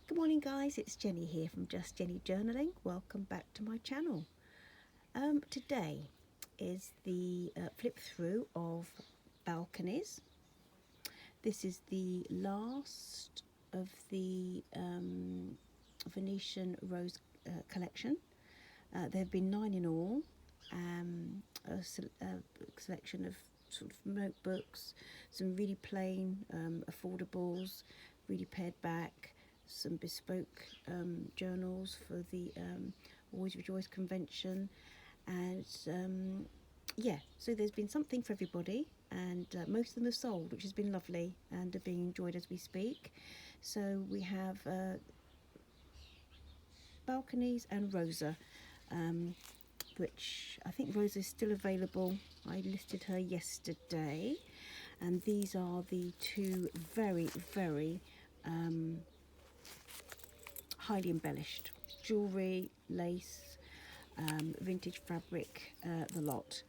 Good morning guys, it's Jenny here from Just Jenny Journaling. Welcome back to my channel. Today is the flip through of Balconies. This is the last of the Venetian Rose collection. There have been 9 in all, a selection of sort of notebooks, some really plain affordables, really pared back, some bespoke journals for the Always Rejoice convention, and yeah, so there's been something for everybody, and most of them are sold, which has been lovely and are being enjoyed as we speak. So we have Balconies and Rosa, which I think Rosa is still available. I listed her yesterday, and these are the two very highly embellished jewellery, lace, vintage fabric, the lot,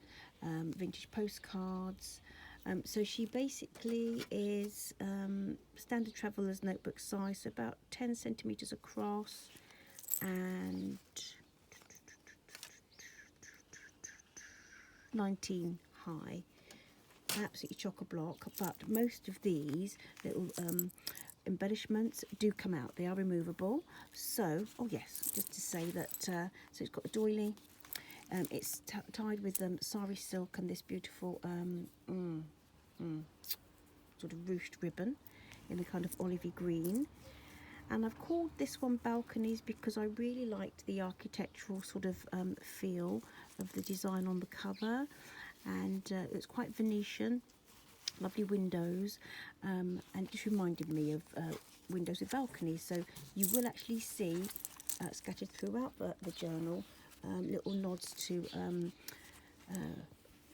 vintage postcards. So she basically is standard traveller's notebook size, so about 10 centimetres across and 19 high. Absolutely chock-a-block, but most of these little embellishments do come out. They are removable. So, oh yes, just to say that, so it's got a doily. It's tied with sari silk and this beautiful sort of ruched ribbon in a kind of olivey green. And I've called this one Balconies because I really liked the architectural sort of feel of the design on the cover, and it's quite Venetian, lovely windows, and it just reminded me of windows with balconies. So you will actually see scattered throughout the journal little nods to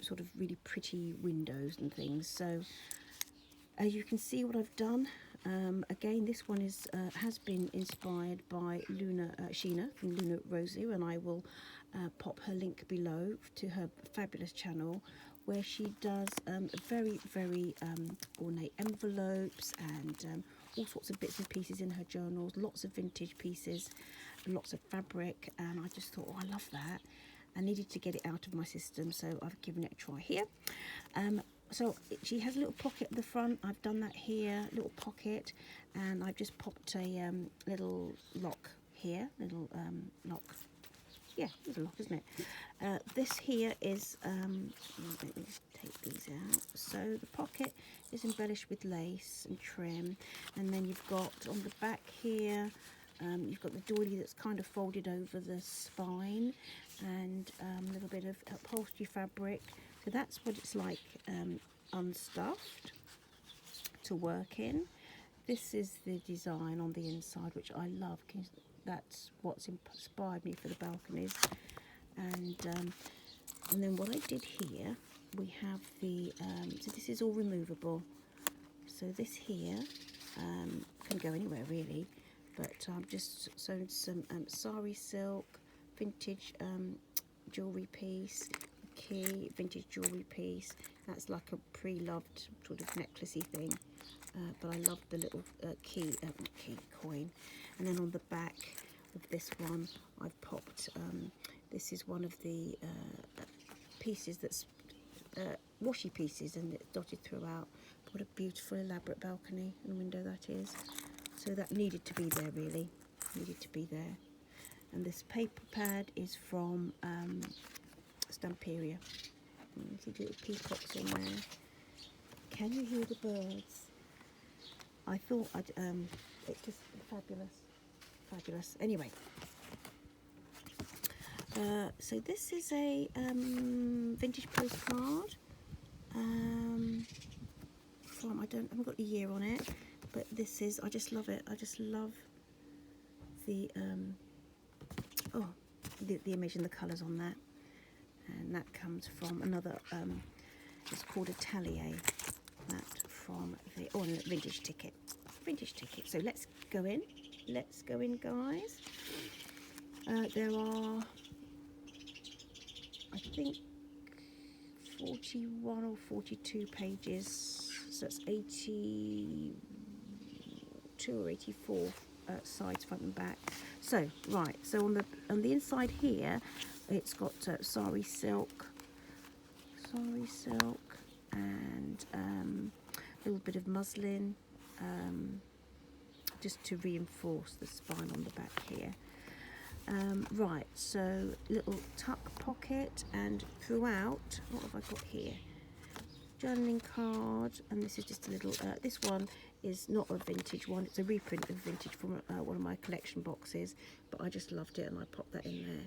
sort of really pretty windows and things. So as you can see what I've done, again this one is has been inspired by Shena from Luna Rozu, and I will pop her link below to her fabulous channel where she does very ornate envelopes and all sorts of bits and pieces in her journals, lots of vintage pieces, lots of fabric, and I just thought, oh, I love that. I needed to get it out of my system, so I've given it a try here. So she has a little pocket at the front. I've done that here, little pocket, and I've just popped a little lock here, little lock. Yeah, little lock, isn't it? This here is, let me just take these out. So the pocket is embellished with lace and trim, and then you've got on the back here, you've got the doily that's kind of folded over the spine, and a little bit of upholstery fabric. So that's what it's like unstuffed to work in. This is the design on the inside, which I love. That's what's inspired me for the balconies. And then what I did here, we have the so this is all removable. So this here can go anywhere really, but I've just sewn some sari silk, vintage jewellery piece, key, vintage jewellery piece. That's like a pre-loved sort of necklacey thing, but I love the little key coin. And then on the back of this one, I've popped, this is one of the pieces that's washi pieces, and it's dotted throughout. What a beautiful elaborate balcony and window that is. So that needed to be there really, needed to be there. And this paper pad is from Stamperia. See the little peacocks on there. Can you hear the birds? I thought I'd, it's just fabulous. Anyway, so this is a vintage postcard from, I haven't got the year on it, but this is, I just love it. I just love the the image and the colours on that. And that comes from another, it's called a Talier, that from the, oh, and a vintage ticket. So let's go in guys. There are, I think, 41 or 42 pages, so it's 82 or 84 sides, front and back. So right, so on the inside here, it's got sari silk, and a little bit of muslin, just to reinforce the spine on the back here. Right, so little tuck pocket, and throughout, what have I got here? Journaling card, and this is just a little, this one is not a vintage one, it's a reprint of vintage from one of my collection boxes, but I just loved it and I popped that in there.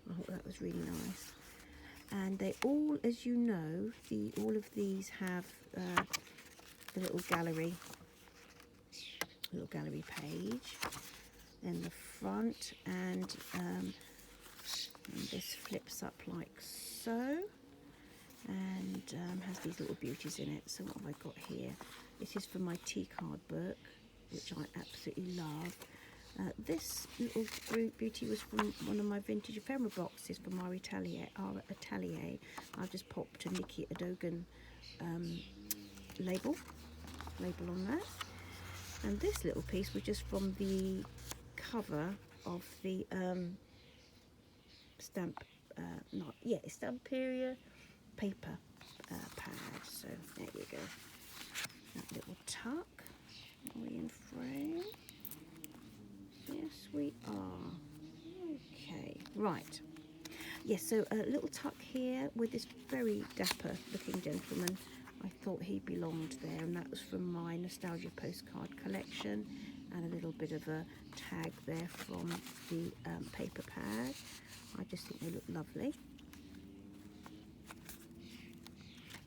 I thought that was really nice. And they all, as you know, all of these have the little gallery page in the front, and this flips up like so, and has these little beauties in it. So what have I got here? This is from my tea card book, which I absolutely love. This little beauty was from one of my vintage ephemera boxes from our atelier. I've just popped a Nikki Adogan label on that. And this little piece was just from the cover of the Stamperia paper pad. So there you go. That little tuck. Are we in frame? Yes, we are. Okay, right. Yes, so a little tuck here with this very dapper looking gentleman. I thought he belonged there, and that was from my nostalgia postcard collection, and a little bit of a tag there from the paper pad. I just think they look lovely.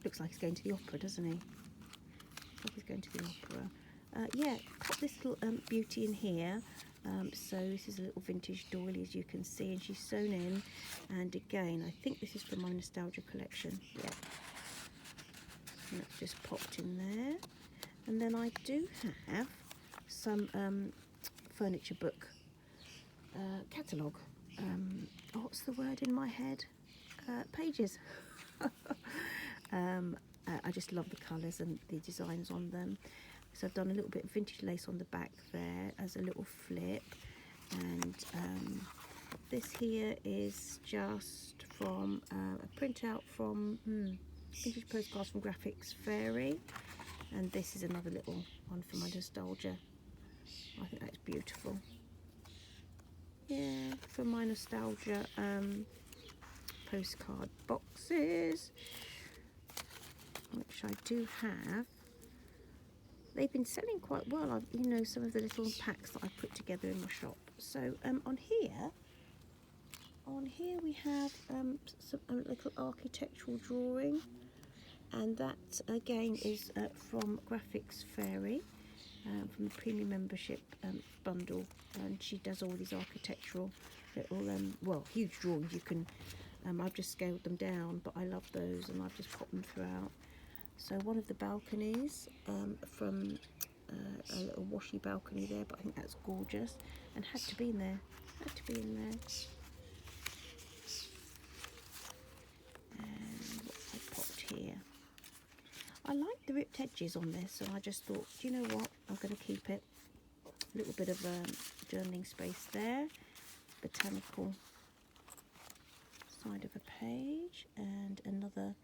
Looks like he's going to the opera, doesn't he? Looks like he's going to the opera. Yeah, pop this little beauty in here. So this is a little vintage doily, as you can see, and she's sewn in. And again, I think this is from my nostalgia collection. Yeah. And that's just popped in there. And then I do have some furniture book catalogue. What's the word in my head? Pages. I just love the colours and the designs on them. So I've done a little bit of vintage lace on the back there as a little flip, and this here is just from a printout from vintage postcards from Graphics Fairy, and this is another little one for my nostalgia. I think that's beautiful. Yeah, for my nostalgia postcard boxes, which I do have. They've been selling quite well, you know, some of the little packs that I put together in my shop. So on here we have a little architectural drawing, and that again is from Graphics Fairy, from the premium membership bundle, and she does all these architectural little well, huge drawings. You can I've just scaled them down, but I love those, and I've just popped them throughout. So one of the balconies from a little washy balcony there, but I think that's gorgeous and had to be in there. And what I popped here, I like the ripped edges on this, so I just thought, do you know what, I'm going to keep it. A little bit of journaling space there, botanical side of a page, and another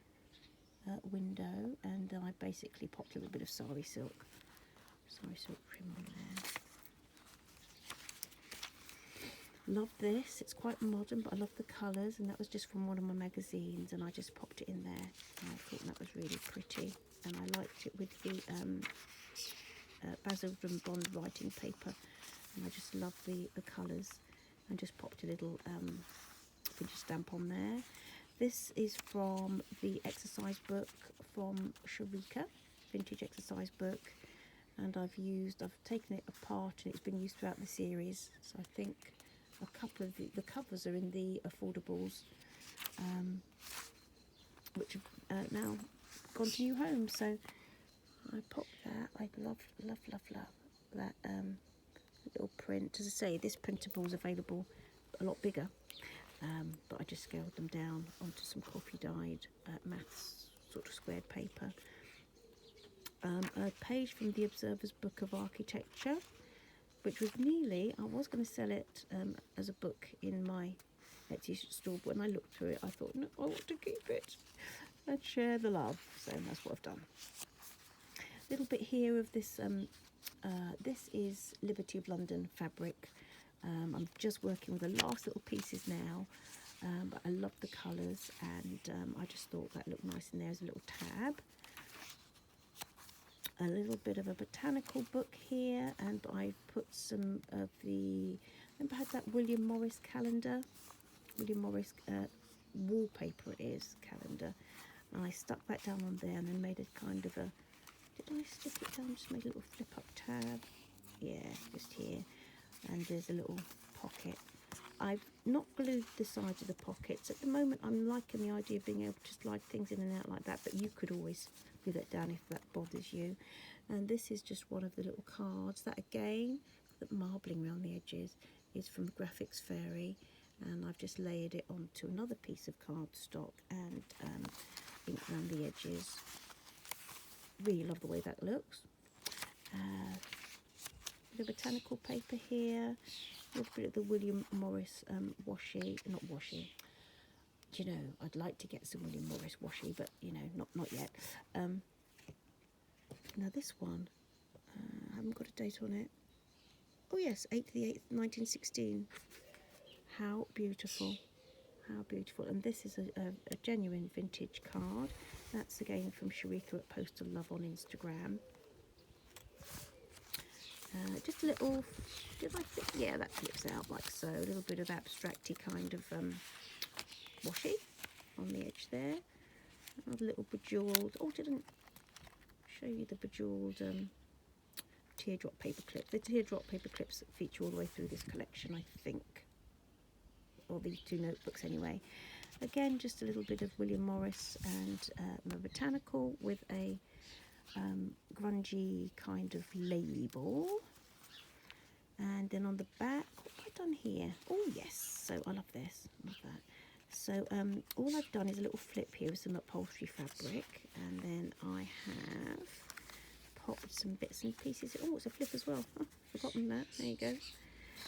window, and I basically popped a little bit of sari silk trim on there. Love this, it's quite modern, but I love the colours, and that was just from one of my magazines, and I just popped it in there, and I thought that was really pretty, and I liked it with the Basildon Bond writing paper, and I just love the colours, and just popped a little vintage stamp on there. This is from the exercise book from Sharika, vintage exercise book, and I've taken it apart, and it's been used throughout the series. So I think a couple of the covers are in the affordables, which have now gone to new homes. So I popped that. I love that little print. As I say, this printable is available a lot bigger. But I just scaled them down onto some coffee dyed maths sort of squared paper. A page from the Observer's Book of Architecture, which was nearly, I was going to sell it as a book in my Etsy store, but when I looked through it, I thought, no, I want to keep it and share the love. So that's what I've done. A little bit here of this. This is Liberty of London fabric. I'm just working with the last little pieces now, but I love the colours, and I just thought that looked nice in there as a little tab. A little bit of a botanical book here, and I put some of the, remember I had that William Morris calendar, William Morris wallpaper it is, calendar, and I stuck that down on there and then made a kind of a, did I stick it down, just made a little flip up tab, yeah, just here, and there's a little pocket. I've not glued the sides of the pockets. At the moment I'm liking the idea of being able to slide things in and out like that, but you could always glue that down if that bothers you. And this is just one of the little cards that, again, the marbling around the edges is from Graphics Fairy, and I've just layered it onto another piece of cardstock and ink around the edges. Really love the way that looks. The botanical paper here, a little bit of the William Morris washi, not washi. Do you know, I'd like to get some William Morris washi, but you know, not yet. Now this one, I haven't got a date on it. Oh yes, 8th of the 8th, 1916. How beautiful, how beautiful. And this is a genuine vintage card. That's again from Sharika at Postal Love on Instagram. Just a little, did I think, yeah, that flips out like so. A little bit of abstracty kind of washi on the edge there. A little bejewelled, oh, didn't show you the bejewelled teardrop paper clip. The teardrop paper clips feature all the way through this collection, I think. Or these two notebooks anyway. Again, just a little bit of William Morris and a botanical with a grungy kind of label. And then on the back, what have I done here? Oh yes, so I love this, love that. So all I've done is a little flip here with some upholstery fabric, and then I have popped some bits and pieces. Oh, it's a flip as well. Oh, forgotten that. There you go.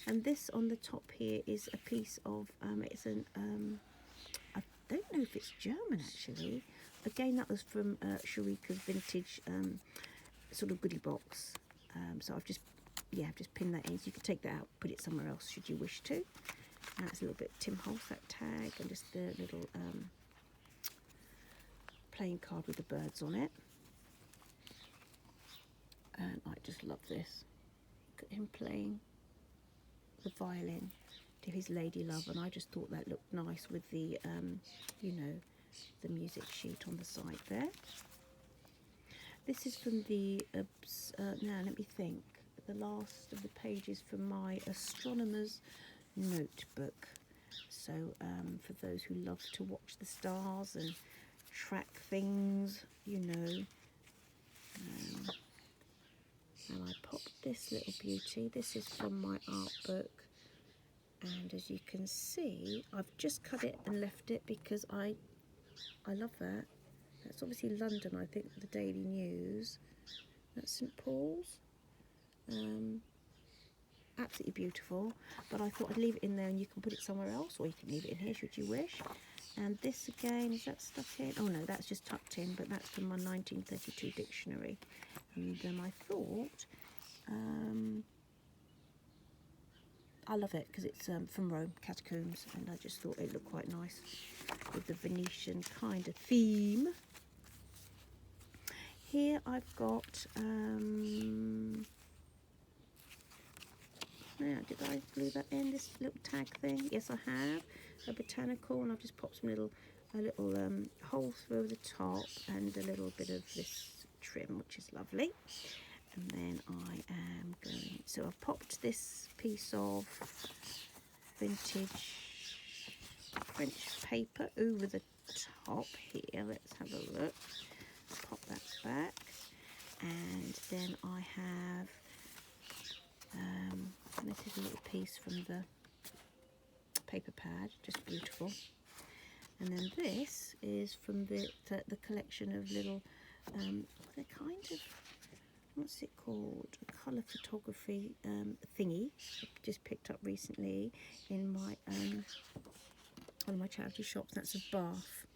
And this on the top here is a piece of, it's an, I don't know if it's German actually. Again, that was from Sharika's vintage sort of goodie box. So I've just pinned that in, so you can take that out, put it somewhere else should you wish to. And it's a little bit of Tim Holtz, that tag, and just the little playing card with the birds on it. And I just love this. Look at him playing the violin to his lady love, and I just thought that looked nice with the you know, the music sheet on the side there. This is from the now let me think, the last of the pages from my astronomer's notebook. So for those who love to watch the stars and track things, you know. And I popped this little beauty. This is from my art book, and as you can see, I've just cut it and left it because I love that. That's obviously London, I think, the Daily News. That's St Paul's. Absolutely beautiful, but I thought I'd leave it in there and you can put it somewhere else, or you can leave it in here should you wish. And this again, is that stuck in? Oh no, that's just tucked in, but that's from my 1932 dictionary. And I thought, I love it because it's from Rome, catacombs, and I just thought it looked quite nice with the Venetian kind of theme. Here I've got, now, did I glue that in, this little tag thing? Yes, I have. A botanical, and I've just popped some a little hole through the top and a little bit of this trim, which is lovely. And then I am going, so I've popped this piece of vintage French paper over the top here. Let's have a look. Pop that back. And then I have, and this is a little piece from the paper pad, just beautiful. And then this is from the collection of little, they're kind of what's it called? A colour photography thingy. I just picked up recently in my one of my charity shops. That's of Bath,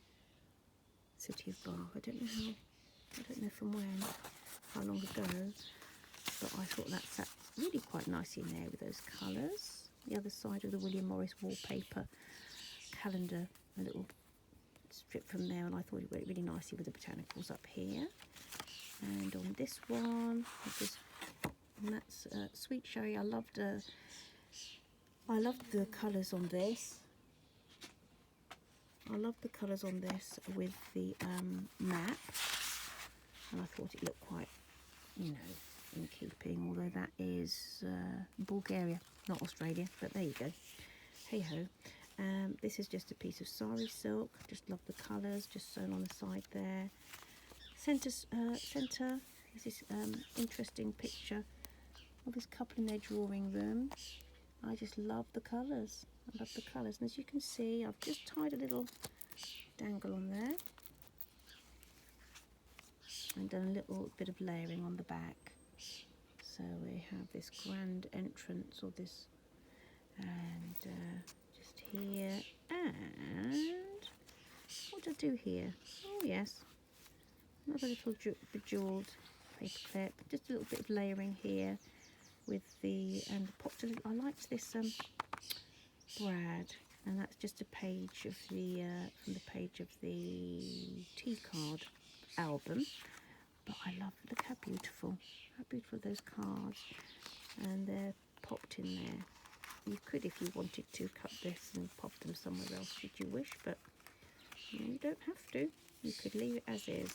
City of Bath. I don't know from when, how long ago, but I thought that sat really quite nicely in there with those colours. The other side of the William Morris wallpaper calendar, a little strip from there, and I thought it went really nicely with the botanicals up here. And on this one, and that's Sweet Sherry. I loved the colours on this. I love the colours on this with the map, and I thought it looked quite, you know, in keeping, although that is Bulgaria, not Australia, but there you go. Hey ho. This is just a piece of sari silk. Just love the colours, just sewn on the side there. Centre is this interesting picture of this couple in their drawing room. I just love the colours. I love the colours, and as you can see, I've just tied a little dangle on there and done a little bit of layering on the back. So we have this grand entrance, or this, and just here, and what did I do here? Oh yes, another little bejeweled paper clip, just a little bit of layering here with the, and popped a little, I liked this brad, and that's just a page of the from the page of the tea card album. But I love, look how beautiful those cards, and they're popped in there. You could, if you wanted to, cut this and pop them somewhere else should you wish, but you don't have to. You could leave it as is.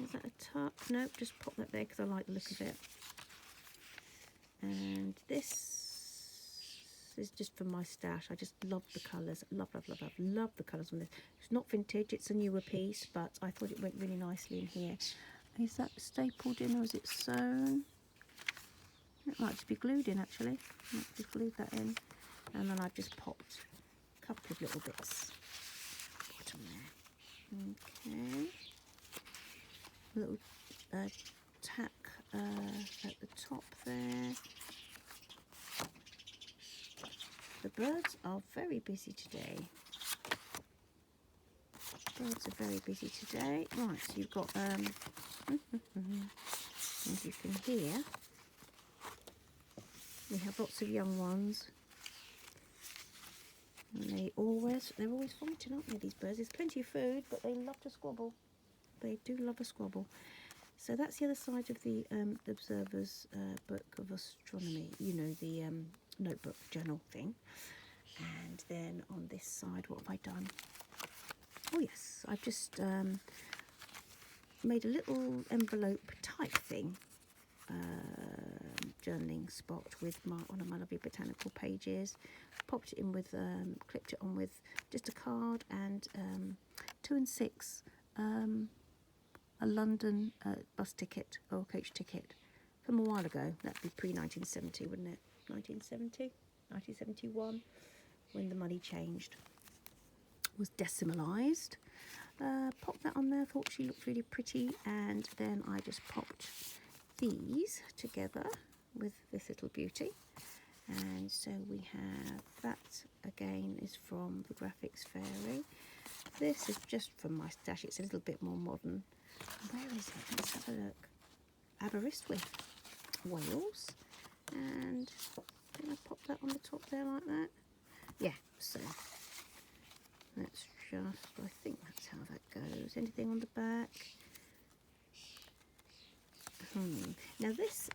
Is that a tuck? Nope, just pop that there because I like the look of it. And this is just from my stash. I just love the colours. Love the colours on this. It's not vintage, it's a newer piece, but I thought it went really nicely in here. Is that stapled in, or is it sewn? It might just be glued in, actually. I might just glued that in. And then I've just popped a couple of little bits bottom there. Okay. A little tack at the top there. The birds are very busy today. Birds are very busy today. Right, so you've got, as you can hear, we have lots of young ones. And they're always fighting, aren't they, these birds? There's plenty of food, but they love to squabble. They do love a squabble. So that's the other side of the Observer's Book of Astronomy, you know, the notebook journal thing. And then on this side, what have I done? Oh yes, I've just made a little envelope type thing, journaling spot with one of my lovely botanical pages. Popped it in with, clipped it on with just a card and 2 and 6, a London bus ticket or coach ticket from a while ago. That'd be pre-1970, wouldn't it? 1970, 1971, when the money changed, was decimalised. Popped that on there, thought she looked really pretty, and then I just popped these together with this little beauty. And so we have that, again, is from the Graphics Fairy. This is just from my stash. It's a little bit more modern. Where is it? Let's have a look. Aberystwyth, Wales. And can I pop that on the top there like that? Yeah, so let's just, I think that's how that goes. Anything on the back? Now this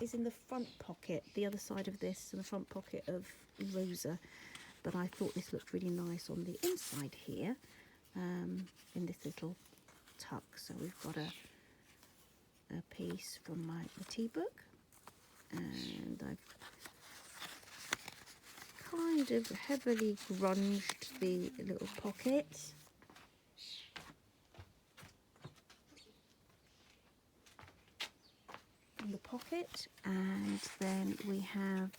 is in the front pocket, the other side of this, in the front pocket of Rosa, but I thought this looked really nice on the inside here, in this little tuck. So we've got a piece from the tea book, and I've kind of heavily grunged the little pocket. The pocket, and then we have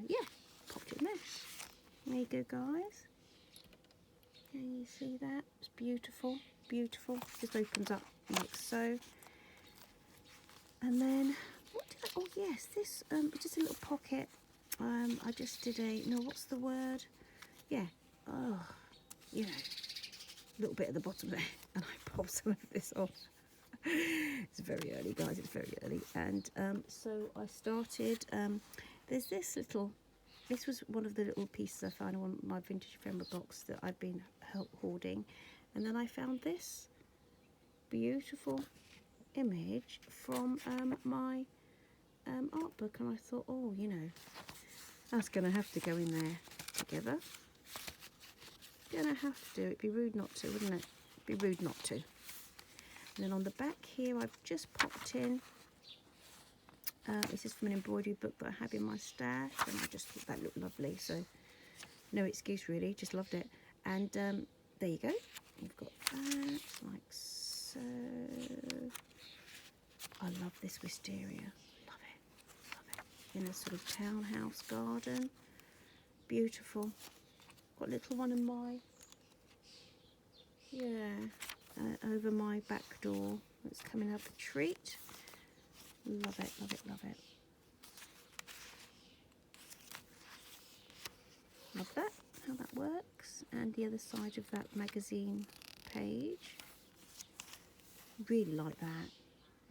yeah, popped it in there. There you go, guys. Can you see that? It's beautiful, beautiful. Just opens up like so. And then, what did I, oh yes, this, just a little pocket. I just did a, no, what's the word? Yeah, oh, you know, a little bit at the bottom there. And I popped some of this off. It's very early, guys, it's very early. And so I started, there's this little, this was one of the little pieces I found on my vintage ephemera box that I've been hoarding. And then I found this beautiful image from my art book, and I thought, oh, you know, that's going to have to go in there together. Gonna have to. It'd be rude not to, wouldn't it? It'd be rude not to. And then on the back here, I've just popped in. This is from an embroidery book that I have in my stash, and I just thought that looked lovely. So no excuse really, just loved it. And there you go. You've got that like so. I love this wisteria. Love it. Love it. In a sort of townhouse garden. Beautiful. Got a little one in my, over my back door. It's coming up a treat. Love it, love it, love it. Love that, how that works. And the other side of that magazine page. Really like that.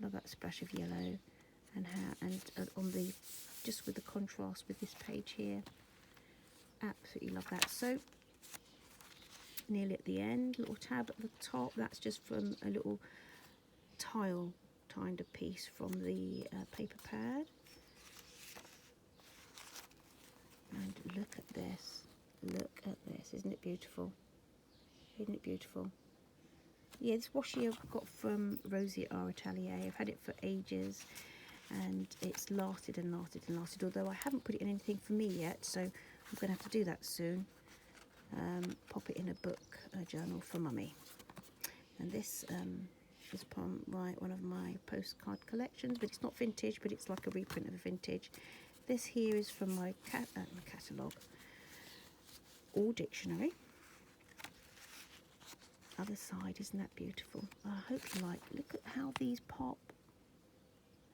Love that splash of yellow. And how, and on the, just with the contrast with this page here. Absolutely love that. So nearly at the end, little tab at the top, that's just from a little tile kind of piece from the paper pad. And look at this, isn't it beautiful? Isn't it beautiful? Yeah, this washi I've got from Rosie at Our Atelier. I've had it for ages and it's lasted and lasted and lasted, although I haven't put it in anything for me yet, so I'm going to have to do that soon. Pop it in a book, a journal for Mummy. And this is from one of my postcard collections, but it's not vintage, but it's like a reprint of a vintage. This here is from my catalogue, all dictionary. Other side, isn't that beautiful? I hope you like. Look at how these pop.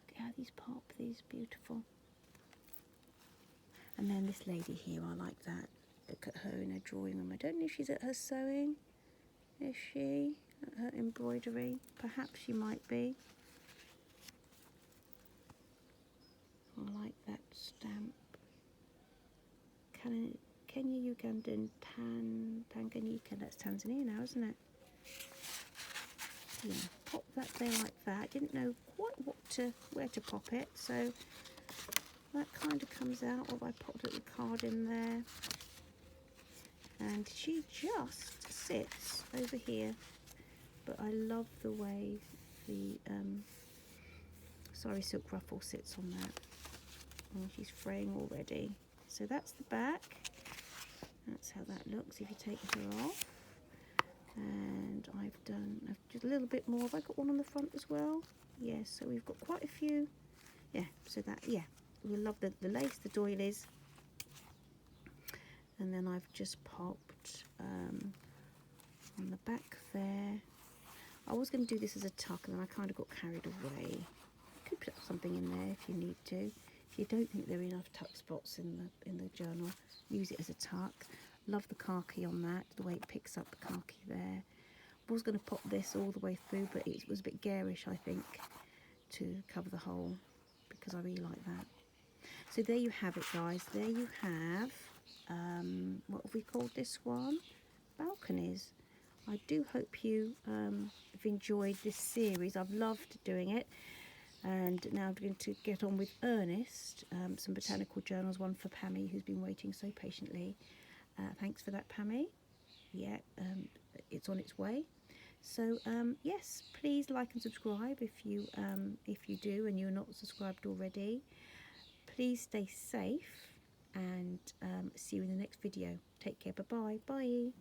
Look at how these pop. These beautiful. And then this lady here, I like that. Look at her in her drawing room. I don't know if she's at her sewing. Is she? At her embroidery? Perhaps she might be. I like that stamp. Kenya, Ugandan, Tanganyika. That's Tanzania now, isn't it? Yeah, pop that there like that. Didn't know quite where to pop it, so that kind of comes out. Or I popped a little card in there, and she just sits over here. But I love the way the sari silk ruffle sits on that. Oh, she's fraying already. So that's the back. That's how that looks if you take her off. And I've just a little bit more. Have I got one on the front as well? Yes, so we've got quite a few. Yeah, so that, yeah, we love the lace, the doilies. And then I've just popped on the back there. I was going to do this as a tuck, and then I kind of got carried away. You could put something in there if you need to. If you don't think there are enough tuck spots in the journal, use it as a tuck. Love the khaki on that, the way it picks up the khaki there. I was going to pop this all the way through, but it was a bit garish, I think, to cover the hole, because I really like that. So there you have it, guys. There you have, what have we called this one? Balconies. I do hope you have enjoyed this series. I've loved doing it. And now I'm going to get on with Ernest, some botanical journals, one for Pammy, who's been waiting so patiently. Thanks for that, Pammy. Yeah, it's on its way. So yes, please like and subscribe if you do and you're not subscribed already. Please stay safe, and see you in the next video. Take care. Bye-bye. Bye.